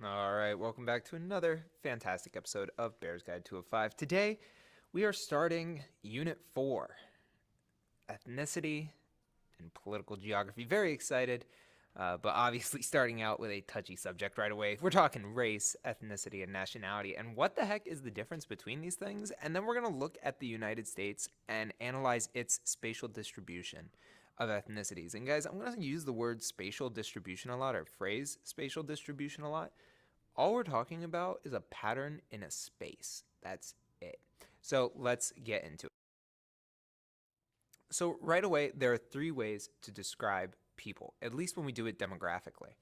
All right, welcome back to another fantastic episode of Bear's Guide 205. Today, we are starting Unit 4, Ethnicity and Political Geography. Very excited, but obviously starting out with a touchy subject right away. We're talking race, ethnicity, and nationality, and what the heck is the difference between these things? And then we're going to look at the United States and analyze its spatial distribution of ethnicities. And guys, I'm going to use the word spatial distribution a lot, or phrase spatial distribution a lot. All we're talking about is a pattern in a space. That's it. So let's get into it. So, right away, there are three ways to describe people, at least when we do it demographically.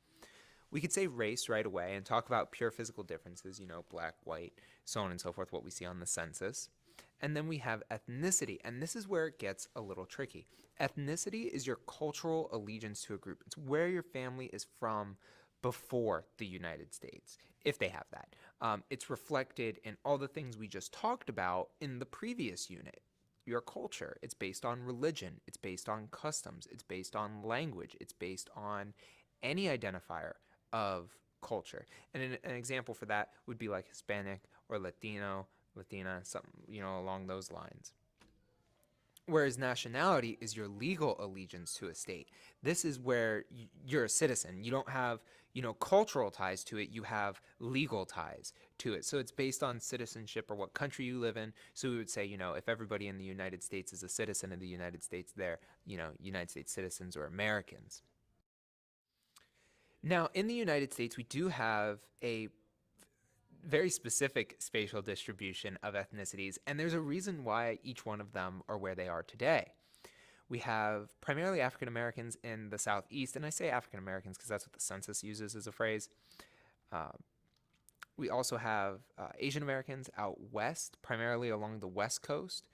We could say race right away and talk about pure physical differences, black, white, so on and so forth, what we see on the census. And then we have ethnicity, and this is where it gets a little tricky. Ethnicity is your cultural allegiance to a group, it's where your family is from before the United States, if they have that. It's reflected in all the things we just talked about in the previous unit. Your culture, it's based on religion, it's based on customs, it's based on language, it's based on any identifier of culture. And an example for that would be like Hispanic or Latino, Latina, something, along those lines. Whereas nationality is your legal allegiance to a state. This is where you're a citizen. You don't have, cultural ties to it. You have legal ties to it. So it's based on citizenship or what country you live in. So we would say, if everybody in the United States is a citizen of the United States, they're, United States citizens or Americans. Now, in the United States, we do have a very specific spatial distribution of ethnicities, and there's a reason why each one of them are where they are today. We have primarily African Americans in the Southeast, and I say African Americans because that's what the census uses as a phrase. Uh, we also have Asian Americans out west, primarily along the west coast.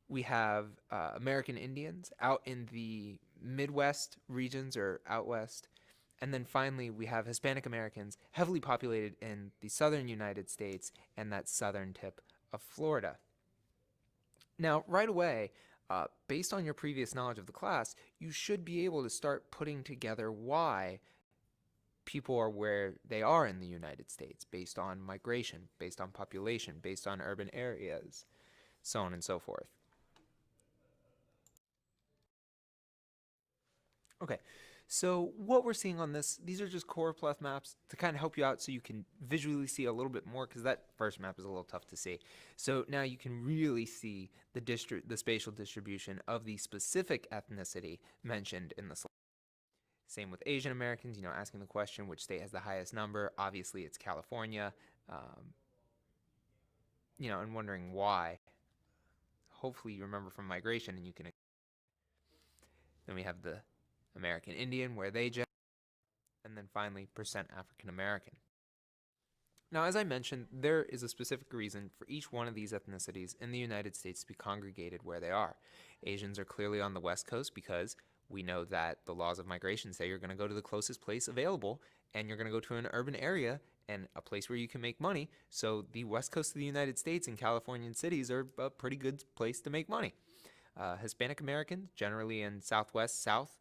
We have American Indians out in the Midwest regions or out west. And then finally, we have Hispanic Americans heavily populated in the southern United States and that southern tip of Florida. Now, right away, based on your previous knowledge of the class, you should be able to start putting together why people are where they are in the United States based on migration, based on population, based on urban areas, so on and so forth. Okay, so what we're seeing on this, these are just choropleth maps to kind of help you out so you can visually see a little bit more because that first map is a little tough to see. So now you can really see the spatial distribution of the specific ethnicity mentioned in the slide. Same with Asian Americans, asking the question which state has the highest number. Obviously, it's California, um, and wondering why. Hopefully, you remember from migration and you can. Then we have the American Indian, where they and then finally percent African American. Now, as I mentioned, there is a specific reason for each one of these ethnicities in the United States to be congregated where they are. Asians are clearly on the West Coast because we know that the laws of migration say you're going to go to the closest place available and you're going to go to an urban area and a place where you can make money. So the West Coast of the United States and Californian cities are a pretty good place to make money. Hispanic Americans, generally in Southwest, South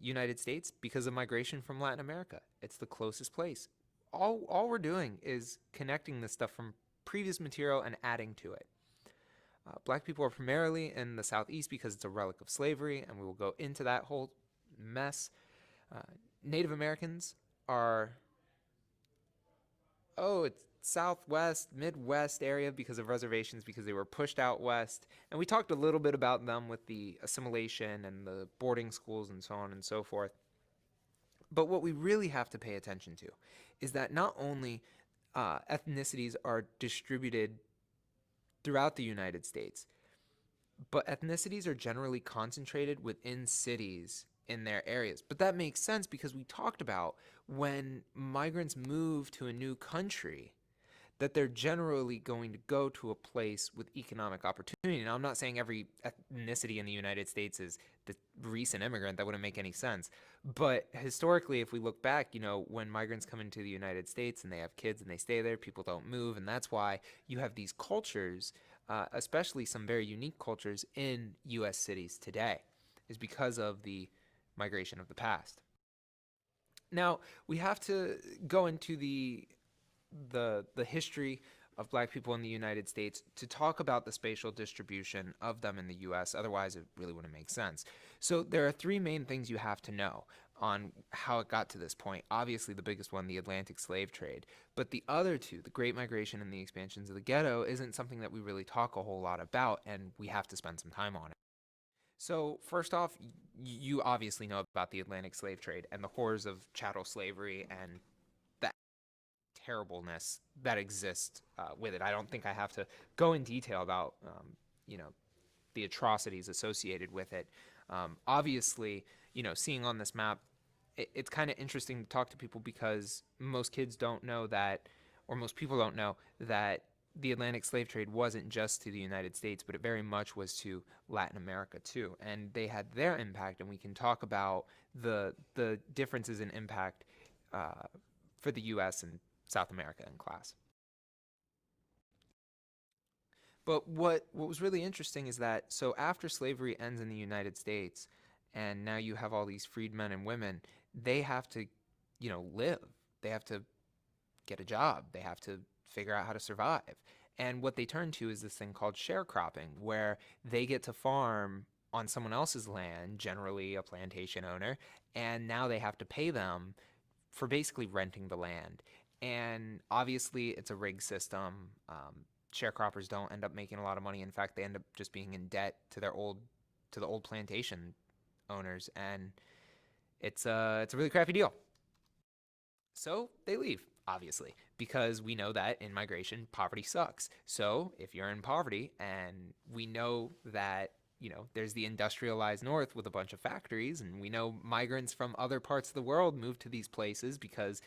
United States, because of migration from Latin America. It's the closest place. All we're doing is connecting this stuff from previous material and adding to it. Black people are primarily in the Southeast because it's a relic of slavery, and we will go into that whole mess. Uh, Native Americans are, it's Southwest, Midwest area because of reservations, because they were pushed out west. And we talked a little bit about them with the assimilation and the boarding schools and so on and so forth. But what we really have to pay attention to is that not only ethnicities are distributed throughout the United States, but ethnicities are generally concentrated within cities in their areas. But that makes sense because we talked about when migrants move to a new country, that they're generally going to go to a place with economic opportunity. Now, I'm not saying every ethnicity in the United States is the recent immigrant. That wouldn't make any sense. But historically, if we look back, when migrants come into the United States and they have kids and they stay there, people don't move. And that's why you have these cultures, especially some very unique cultures in U.S. cities today, is because of the migration of the past. Now we have to go into the history of black people in the United States to talk about the spatial distribution of them in the US. Otherwise, it really wouldn't make sense. So there are three main things you have to know on how it got to this point. Obviously, the biggest one, the Atlantic slave trade. But the other two, the Great Migration and the expansions of the ghetto, isn't something that we really talk a whole lot about, and we have to spend some time on it. So, first off, you obviously know about the Atlantic slave trade and the horrors of chattel slavery and the terribleness that exists with it. I don't think I have to go in detail about, you know, the atrocities associated with it. Obviously, seeing on this map, it's kind of interesting to talk to people because most kids don't know that, or most people don't know that the Atlantic slave trade wasn't just to the United States, but it very much was to Latin America too, and they had their impact. And we can talk about the differences in impact uh, for the U.S. and South America in class. But what was really interesting is that so after slavery ends in the United States, and now you have all these freedmen and women, they have to, live. They have to get a job. They have to figure out how to survive. And what they turn to is this thing called sharecropping, where they get to farm on someone else's land, generally a plantation owner, and now they have to pay them for basically renting the land. And obviously, it's a rigged system. Sharecroppers don't end up making a lot of money. In fact, they end up just being in debt to the old plantation owners, and it's a really crappy deal. So they leave, obviously, because we know that in migration, poverty sucks. So if you're in poverty, and we know that, there's the industrialized north with a bunch of factories, and we know migrants from other parts of the world move to these places because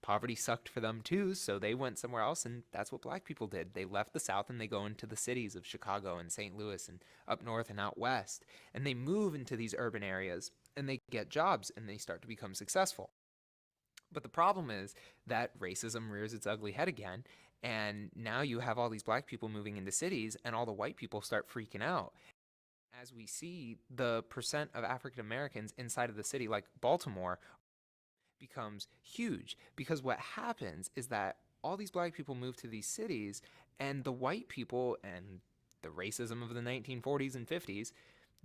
poverty sucked for them too, so they went somewhere else, and that's what black people did. They left the South and they go into the cities of Chicago and St. Louis and up north and out west, and they move into these urban areas and they get jobs and they start to become successful. But the problem is that racism rears its ugly head again. And now you have all these black people moving into cities, and all the white people start freaking out. As we see, the percent of African Americans inside of the city, like Baltimore, becomes huge because what happens is that all these black people move to these cities, and the white people and the racism of the 1940s and 50s,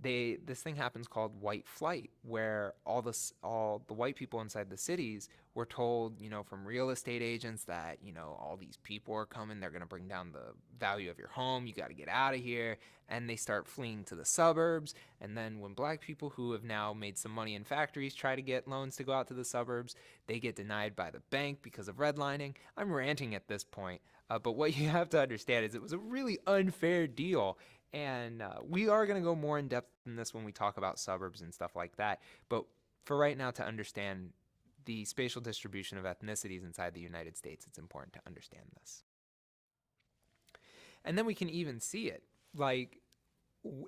this thing happens called white flight, where all the white people inside the cities were told, from real estate agents that, all these people are coming, they're going to bring down the value of your home, you got to get out of here, and they start fleeing to the suburbs. And then when black people who have now made some money in factories try to get loans to go out to the suburbs, they get denied by the bank because of redlining. I'm ranting at this point, but what you have to understand is it was a really unfair deal. And we are going to go more in depth in this when we talk about suburbs and stuff like that. But for right now, to understand the spatial distribution of ethnicities inside the United States, it's important to understand this. And then we can even see it, like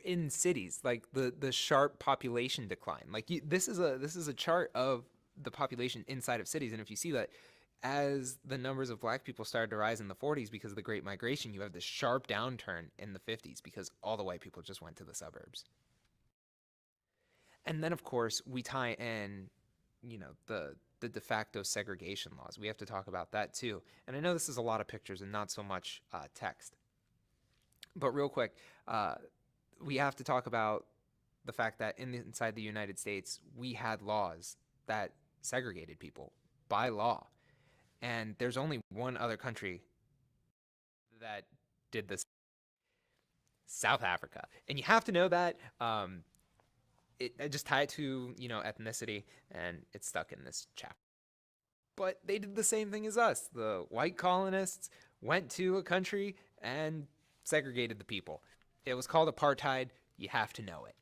in cities, like the sharp population decline. Like this is a chart of the population inside of cities, and if you see that as the numbers of black people started to rise in the 40s because of the Great Migration, you have this sharp downturn in the 50s because all the white people just went to the suburbs. And then, of course, we tie in, the de facto segregation laws. We have to talk about that too. And I know this is a lot of pictures and not so much text, but real quick, uh, we have to talk about the fact that inside the United States, we had laws that segregated people by law. And there's only one other country that did this: South Africa. And you have to know that. I just tie it to, ethnicity, and it's stuck in this chapter. But they did the same thing as us. The white colonists went to a country and segregated the people. It was called apartheid. You have to know it.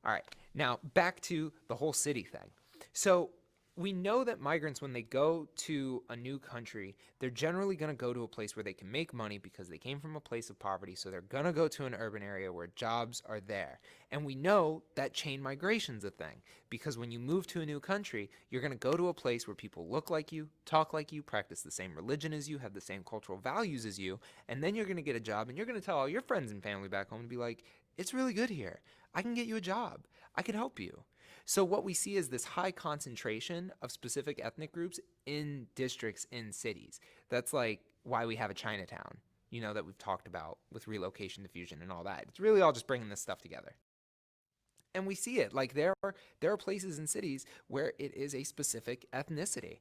All right, now back to the whole city thing. So we know that migrants, when they go to a new country, they're generally going to go to a place where they can make money because they came from a place of poverty. So they're going to go to an urban area where jobs are there. And we know that chain migration's a thing because when you move to a new country, you're going to go to a place where people look like you, talk like you, practice the same religion as you, have the same cultural values as you, and then you're going to get a job and you're going to tell all your friends and family back home to be like, it's really good here. I can get you a job. I can help you. So what we see is this high concentration of specific ethnic groups in districts in cities. That's like why we have a Chinatown, that we've talked about with relocation diffusion and all that. It's really all just bringing this stuff together. And we see it like there are places in cities where it is a specific ethnicity.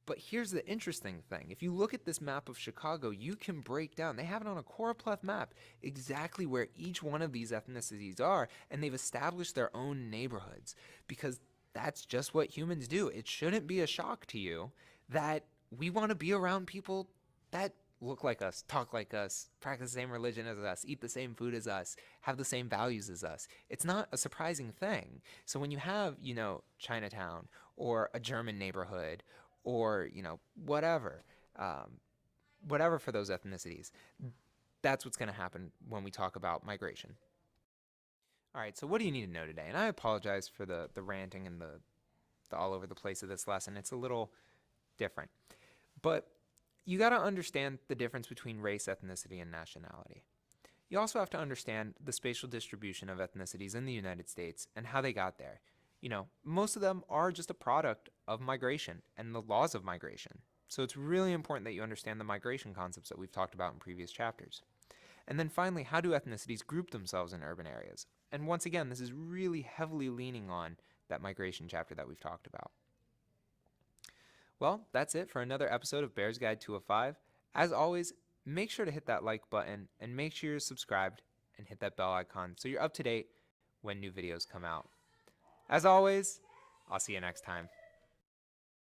But here's the interesting thing. If you look at this map of Chicago, you can break down, they have it on a choropleth map, exactly where each one of these ethnicities are, and they've established their own neighborhoods because that's just what humans do. It shouldn't be a shock to you that we want to be around people that look like us, talk like us, practice the same religion as us, eat the same food as us, have the same values as us. It's not a surprising thing. So when you have, Chinatown or a German neighborhood or whatever, um, whatever for those ethnicities, that's what's going to happen when we talk about migration. All right, so what do you need to know today? And I apologize for the ranting and the all over the place of this lesson. It's a little different, but you got to understand the difference between race, ethnicity, and nationality. You also have to understand the spatial distribution of ethnicities in the United States and how they got there. Most of them are just a product of migration and the laws of migration. So it's really important that you understand the migration concepts that we've talked about in previous chapters. And then finally, how do ethnicities group themselves in urban areas? And once again, this is really heavily leaning on that migration chapter that we've talked about. Well, that's it for another episode of Bear's Guide 205. As always, make sure to hit that like button and make sure you're subscribed and hit that bell icon so you're up to date when new videos come out. As always, I'll see you next time.